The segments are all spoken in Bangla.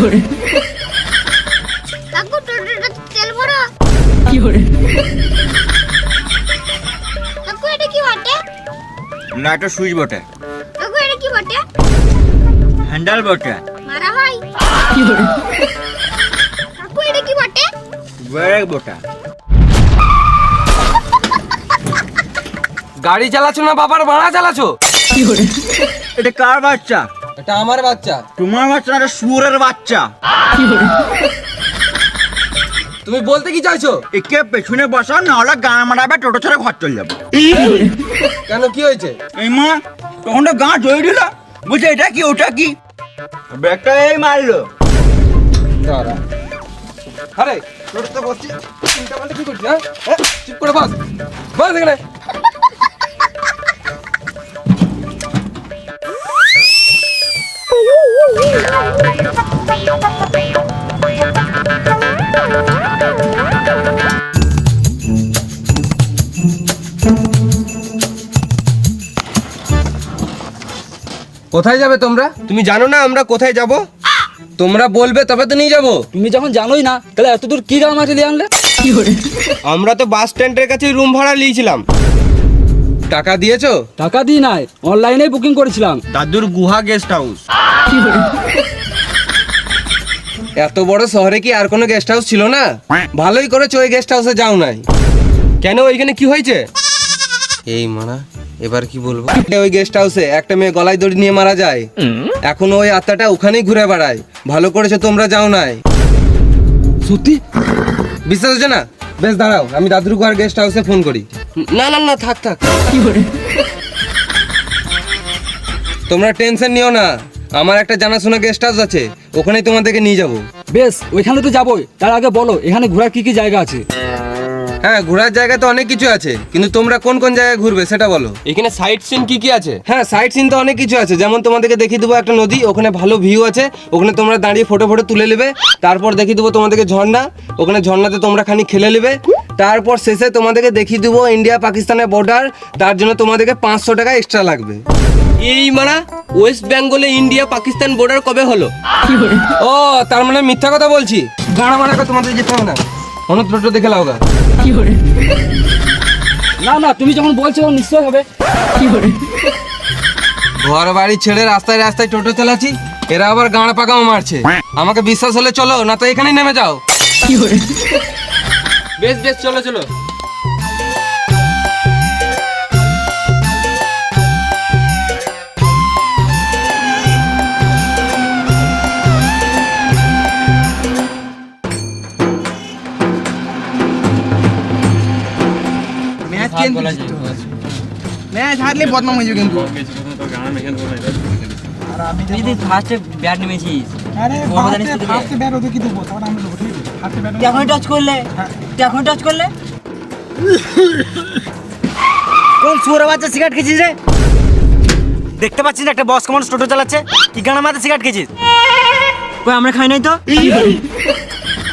কাকু টোটোটা তেল ভরা। কাকু এটা কি বটে? না, এটা সুইচ বটে। কাকু এটা কি বটে? হ্যান্ডেল বটে। মারা হয়। কাকু এটা কি বটে? ব্রেক বটে। গাড়ি চালাচ্ছো না বাবার ভাড়া চালাচ্ছো? এটা কার বাচ্চা? এটা আমার বাচ্চা। তোমার বাচ্চা না, এটা শুয়োরের বাচ্চা। তুমি বলতে কি চাইছো? একে পেছনে বসা, না হলে গান মারাবে, টোটো ছেড়ে ঘর চলে যাবে। কেন, কি হয়েছে? এই মা, তখন তো গাঁ জড়িয়ে দিল, বুঝছে এটা কি ওটা কি, ব্রেকটা এই মারলো। দাঁড়া। আরে টোটোতে বসছি, চিন্তা করলে কি করছিস? হ্যাঁ, চুপ করে বস, বস এখানে। কোথায় যাবে তোমরা? তুমি জানো না আমরা কোথায় যাব? তোমরা বলবে তবে তো নিয়ে যাবো। তুমি যখন জানোই না তাহলে এত দূর কি গাড়ি মাছ আনলে? আমরা তো বাস স্ট্যান্ডের কাছে রুম ভাড়া নিয়েছিলাম। টাকা দিয়েছো? টাকা দিই নাই, অনলাইনে বুকিং করেছিলাম। দাদুর গুহা গেস্ট হাউস। এত বড় শহরে কি আর কোনো গেস্ট হাউস ছিল না? ভালোই করেছো ওই গেস্ট হাউসে যাও নাই। কেন, ওইখানে কি হয়েছে? এই মানা, এবার কি বলবো? ওই গেস্ট হাউসে একটা মেয়ে গলায় দড়ি নিয়ে মারা যায়, এখন ওই আত্মাটা ওখানেই ঘুরে বেড়ায়। ভালো করেছো তোমরা যাও নাই। সত্যি? বিশ্বাস হচ্ছে না? বেশ দাঁড়াও, আমি দাদুর গুহার গেস্ট হাউসে ফোন করি। না না না, থাক থাক। তোমরা টেনশন নিও না, আমার একটা জানাশোনা গেস্ট হাউস আছে, ওখানেই তোমাদেরকে নিয়ে যাবো। বেশ, ওইখানে তো যাবোই। তার আগে বলো এখানে ঘোরার কি কি জায়গা আছে? হ্যাঁ, ঘোরার জায়গা তো অনেক কিছু আছে, কিন্তু তোমরা কোন কোন জায়গায় ঘুরবে সেটা বলো। এখানে সাইট সিন কি কি আছে? হ্যাঁ, সাইট সিন তো অনেক কিছু আছে, যেমন তোমাদেরকে দেখিয়ে দেবো একটা নদী, ওখানে ভালো ভিউ আছে, ওখানে তোমরা দাঁড়িয়ে ফটো ফটো তুলে নেবে। তারপর দেখিয়ে দেবো তোমাদেরকে ঝর্ণা, ওখানে ঝর্ণাতে তোমরা খানিক খেলে নেবে। তারপর শেষে তোমাদেরকে দেখিয়ে দেবো ইন্ডিয়া পাকিস্তানের বর্ডার, তার জন্য তোমাদেরকে 500 টাকা এক্সট্রা লাগবে। এই মানে ওয়েস্ট বেঙ্গলে ইন্ডিয়া পাকিস্তান বর্ডার কবে হলো? ও, তার মানে মিথ্যা কথা বলছি? গাড়া মারা তোমাদের যেতে হবে না, অন্য টোটো দেখে লাও গা। না না, তুমি যখন বলছো নিশ্চয় হবে। ঘর বাড়ি ছেড়ে রাস্তায় রাস্তায় টোটো চালাচ্ছি, এরা আবার গাঁড় পাকাও মারছে। আমাকে বিশ্বাস হলে চলো, না তো এখানেই নেমে যাও। বেশ বেশ, চলো চলো। ম্যাচ হারলে বদনাম হয়ে যাবে কিন্তু। তুই যদি ফার্স্টে ব্যাট নেমেছিস, আরে ও জানিস তো দেখে। ফার্স্টে ব্যাট ওদের কি দেবো, তখন আমি দেবো, ঠিক আছে? ফার্স্টে ব্যাট তুই এখন টাচ করলে, তুই এখন টাচ করলে কোন সুরে বাচ্চা সিগারেট খেয়েছিস রে? দেখতে পাচ্ছিস না একটা বস কমান টোটো চালাচ্ছে, কি গানা মাথা সিগারেট খেয়েছিস? কই আমরা খাই নাই তো।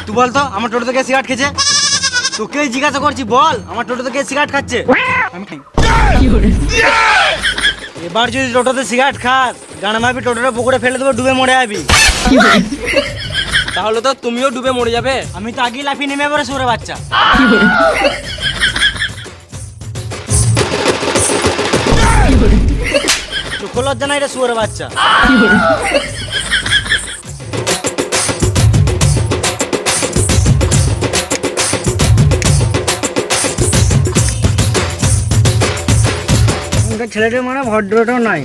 তুই বল তো আমার টোটো থেকে সিগারেট খেয়েছে? তোকে জিজ্ঞাসা করছি, বল আমার টোটো থেকে সিগারেট খাচ্ছে? আমি খাই। এবার যদি টোটোতে সিগারেট খাস, গানা মারবি, টোটোটা পুকুরে ফেলে দেবো, ডুবে মরে যাবি। তাহলে তো তুমিও ডুবে মরে যাবে। আমি তো আগেই লাফিয়ে নেমে পড়ে সুরে বাচ্চা। চোখ লজ্জা নাই রে সুরে বাচ্চা। ছেলেটা মানে ভদ্রটাও নাই।